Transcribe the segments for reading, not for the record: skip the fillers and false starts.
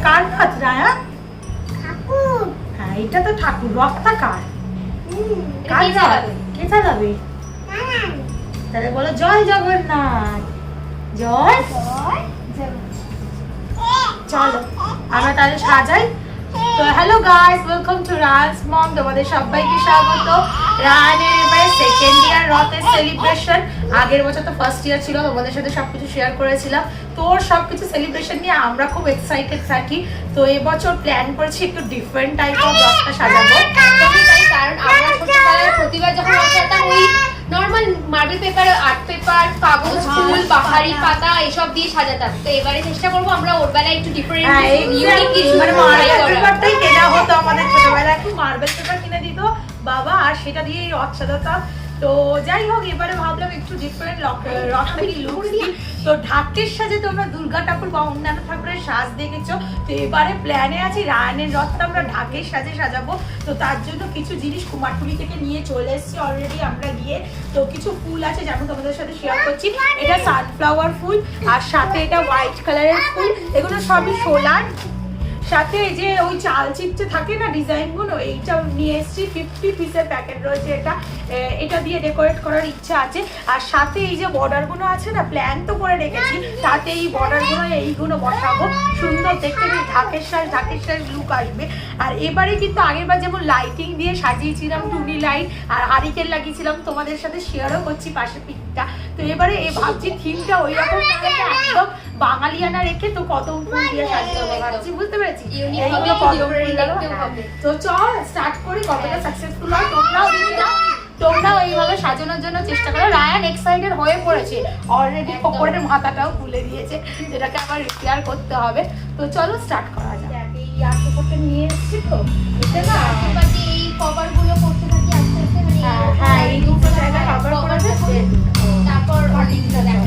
কার রথ রায়া? হ্যাঁ এটা তো ঠাকুর, রথটা কার? কার রথ? কে চালাবে? তাহলে বলো জয় জগন্নাথ। জয়। চলো আমরা তাহলে সাজাই। তো হ্যালো গাইস, ওয়েলকাম টু রায়ানস মম। তোমাদের সবাইকে স্বাগত। রায়ানের এবারে সেকেন্ড ইয়ার রথের সেলিব্রেশন। আগের বছর তো ফার্স্ট ইয়ার ছিল, তোমাদের সাথে সবকিছু শেয়ার করেছিলাম। তোর সবকিছু সেলিব্রেশন নিয়ে আমরা খুব এক্সাইটেড থাকি। তো এবছর প্ল্যান করেছি একটু ডিফারেন্ট টাইপ অফ রথটা সাজাবো। একদমই তাই, কারণ আমরা ছোটবেলায় প্রতিবার যখন রথ সাজাতাম ওই normal marble paper, art paper, কাগজ, ফুল, বাহারি পাতা এসব দিয়ে সাজাতাম। তো এবারে চেষ্টা করবো আমরা ওর বেলায় একটু ডিফারেন্ট ইউনিক কিছু মানে মার্বেল পেপারটাই কেনা হতো আমাদের ছোটবেলায়, খুব মার্বেল পেপার কিনে দিত বাবা, আর সেটা দিয়েই রথ সাজাতাম। তো যাই হোক, এবারে ভাবলাম একটু ডিফারেন্ট রথটাকে লুক দিই। তো ঢাকের সাজে তোমরা দুর্গা ঠাকুর বা অন্যান্য ঠাকুরের সাজ দেখেছো, তো এবারে প্ল্যানে আছে রায়ানের রথটা আমরা ঢাকের সাজে সাজাবো। তো তার জন্য কিছু জিনিস কুমারটুলি থেকে নিয়ে চলে এসেছি অলরেডি আমরা গিয়ে। তো কিছু ফুল আছে যেমন তোমাদের সাথে শেয়ার করছি, এটা সানফ্লাওয়ার ফুল, আর সাথে এটা হোয়াইট কালারের ফুল, এগুলো সবই সোলার। সাথে এই যে ওই চাল চিপচে থাকে না ডিজাইনগুলো, এইটাও নিয়ে এসেছি, 50 পিসের প্যাকেট রয়েছে। এটা দিয়ে ডেকোরেট করার ইচ্ছা আছে। আর সাথে এই যে বর্ডারগুলো আছে না, প্ল্যান তো করে রেখেছি, তাতে এই বর্ডারগুলো এইগুলো বসাবো, সুন্দর দেখতে ঢাকের সাজ লুক আসবে। আর এবারে কিন্তু আগেরবার যেমন লাইটিং দিয়ে সাজিয়েছিলাম, টুনি লাইট আর হারিকেন লাগিয়েছিলাম, তোমাদের সাথে শেয়ারও করছি পাশে পিকটা। তো এবারে ভাবছি থিমটা ওই রকম একদম বাঙালিয়ানা রেখে তো কত ফুল দিয়ে সাজিয়ে ভাবছি, বুঝতে পেরেছি। তো চল স্টার্ট করি, কতটা সাকসেসফুল হয় তোমরাও এইভাবে সাজানোর জন্য চেষ্টা করো। রায়ান এক্সাইটেড হয়ে পড়েছে অলরেডি, কোকরের মাথাটাও খুলে দিয়েছে, যেটাকে আবার রিপেয়ার করতে হবে। তো চলো স্টার্ট করা যাক। এই আর্ট পেপারটা নিয়ে এসেছি, তো এটা না এই কভার গুলো করতে থাকি আস্তে আস্তে, মানে হ্যাঁ এই দুটো জায়গা কভার করেছে, তারপর অর্ডিংটা দেখা।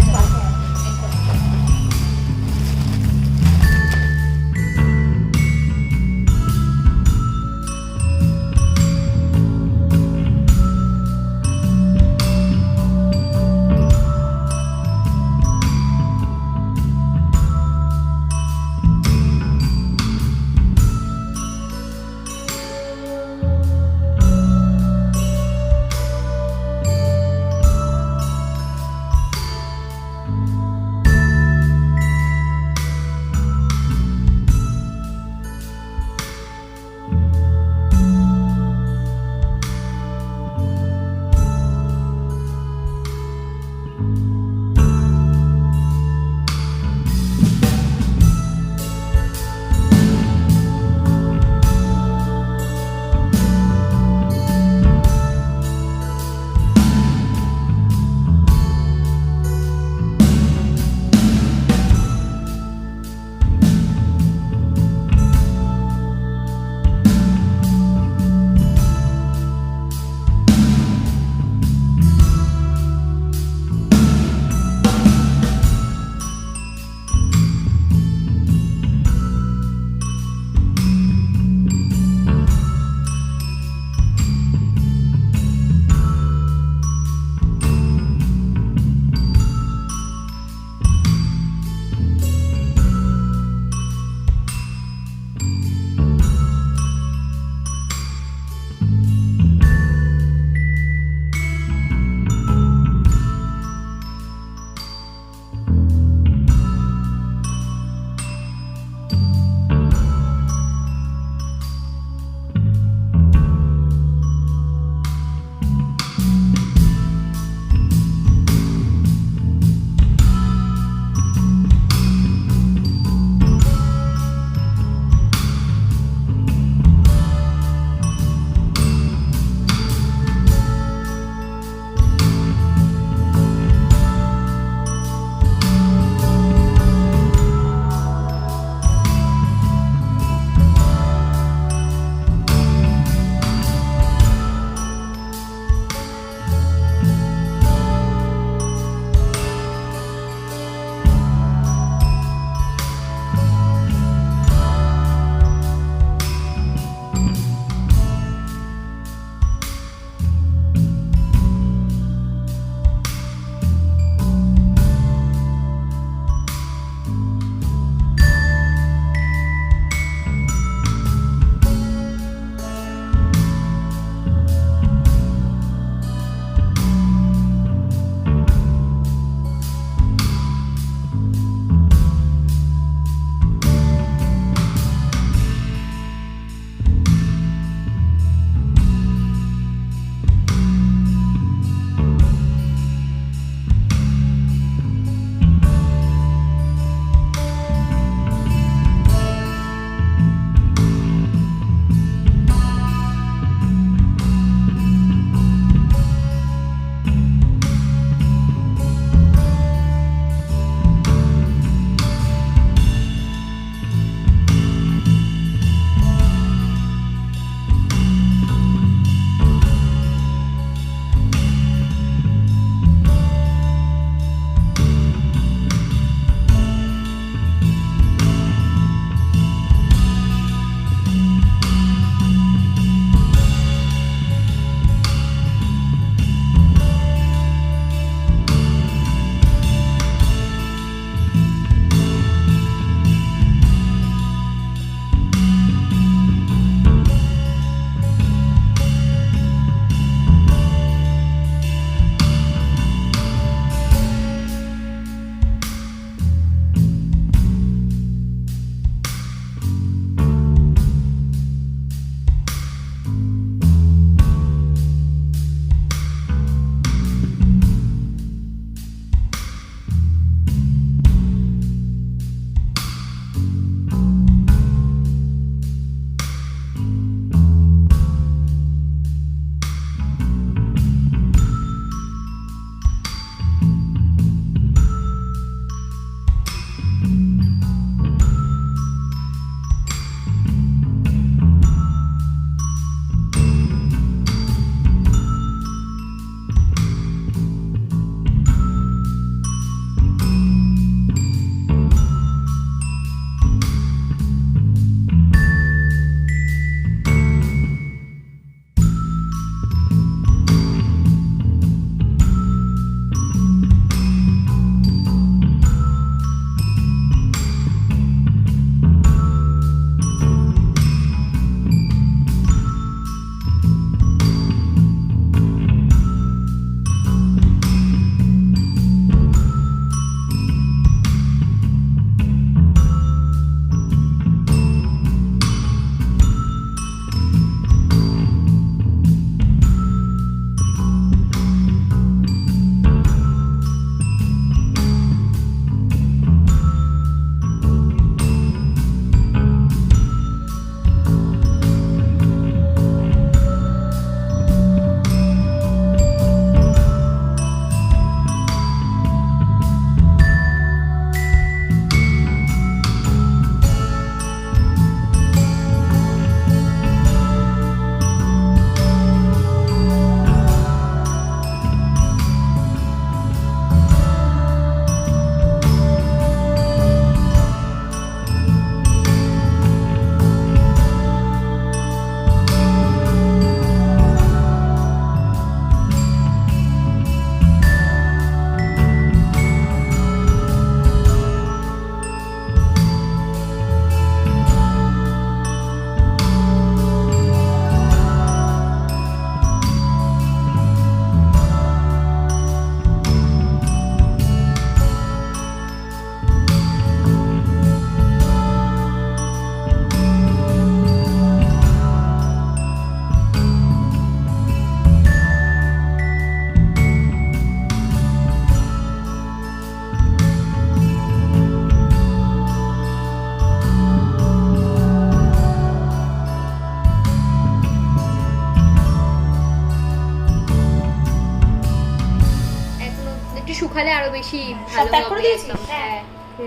মাখালে আরো বেশি সব ভালো প্যাক করে হবে দিয়েছি? একদম। হ্যাঁ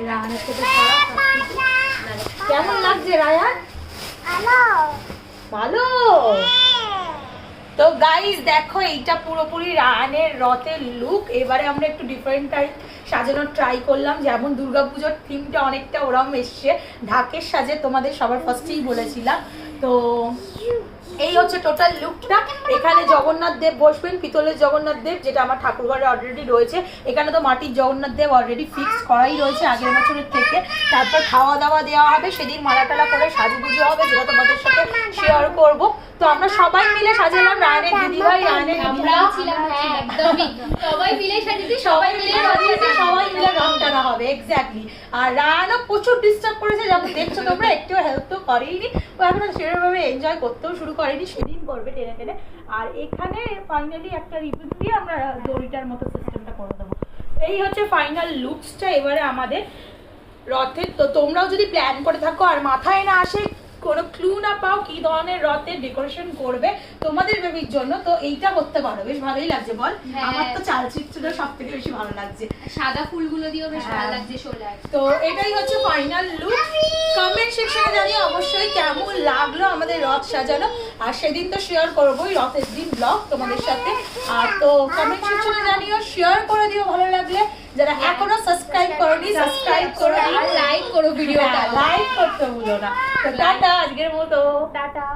রায়ানের সাথে সারা সবকিছু। কেমন লাগছে রায়ান? ভালো। তো গাইস দেখো এইটা পুরোপুরি রায়ানের রথের লুক। এবারে আমরা একটু ডিফারেন্ট টাইপ সাজানোর ট্রাই করলাম, যেমন দুর্গাপুজোর থিমটা অনেকটা ওরম এসছে ঢাকের সাজে, তোমাদের সবার ফার্স্টেই বলেছিলাম। তো এই হচ্ছে টোটাল লুকটা। এখানে জগন্নাথ দেব বসবেন, পিতলের জগন্নাথ দেব, যেটা আমার ঠাকুরঘরে অলরেডি রয়েছে। এখানে তো মাটির জগন্নাথ দেব অলরেডি ফিক্স করাই রয়েছে আগের বছরের থেকে। তারপর খাওয়া দাওয়া দেওয়া হবে, সেদিন মালাটালা করে সাজুগুজু হবে, যেটা তোমাদের সাথে শেয়ার করব। তো আমরা সবাই মিলে সাজালাম, রায়ানের দিদিভাই, রায়ানের আমরাও ছিলাম, হ্যাঁ একদমই সবাই মিলে সাজিয়েছি, সবাই মিলে সাজিয়েছি, সবাই মিলে রং টানা হবে এক্স্যাক্টলি। আর রায়ানও প্রচুর ডিস্টার্ব করেছে, যখন দেখছো তোমরা, একটু হেল্প তো করেইনি, ও এখন সেরকমভাবে এনজয় করতেও শুরু করেনি, সেদিন করবে টেনে টেনে। আর এখানে ফাইনালি একটা রিপিট দিয়ে আমরা দড়িটার মতো সিস্টেমটা করে দেবো। এই হচ্ছে ফাইনাল লুকসটা এবারে আমাদের রথের। তো তোমরাও যদি প্ল্যান করে থাকো আর মাথায় না আসে, কোনো ক্লু না পাও কি ধরনের রথের ডেকোরেশন করবে তোমাদের বেবির জন্য, তো এইটা করতে পারো, বেশ ভালোই লাগছে বল? আমার তো চালচিত্রটা সব থেকে বেশি ভালো লাগছে, সাদা ফুলগুলো দিয়েও বেশ ভালো লাগছে শোলায়। তো এটাই হচ্ছে ফাইনাল লুক। কমেন্ট সেকশনে জানিয়ে অবশ্যই কেমন লাগলো আমাদের রথ সাজানো। আর সেদিন তো শেয়ার করবোই রথের দিন ব্লগ তোমাদের সাথে। আর তো কমেন্ট সেকশনে জানিও, শেয়ার করে দিও ভালো লাগলে। যারা এখনো সাবস্ক্রাইব করোনি সাবস্ক্রাইব করো, আর লাইক করো ভিডিওটা, লাইক করতে ভুলো না। তো টাটা, আজকের মতো টাটা।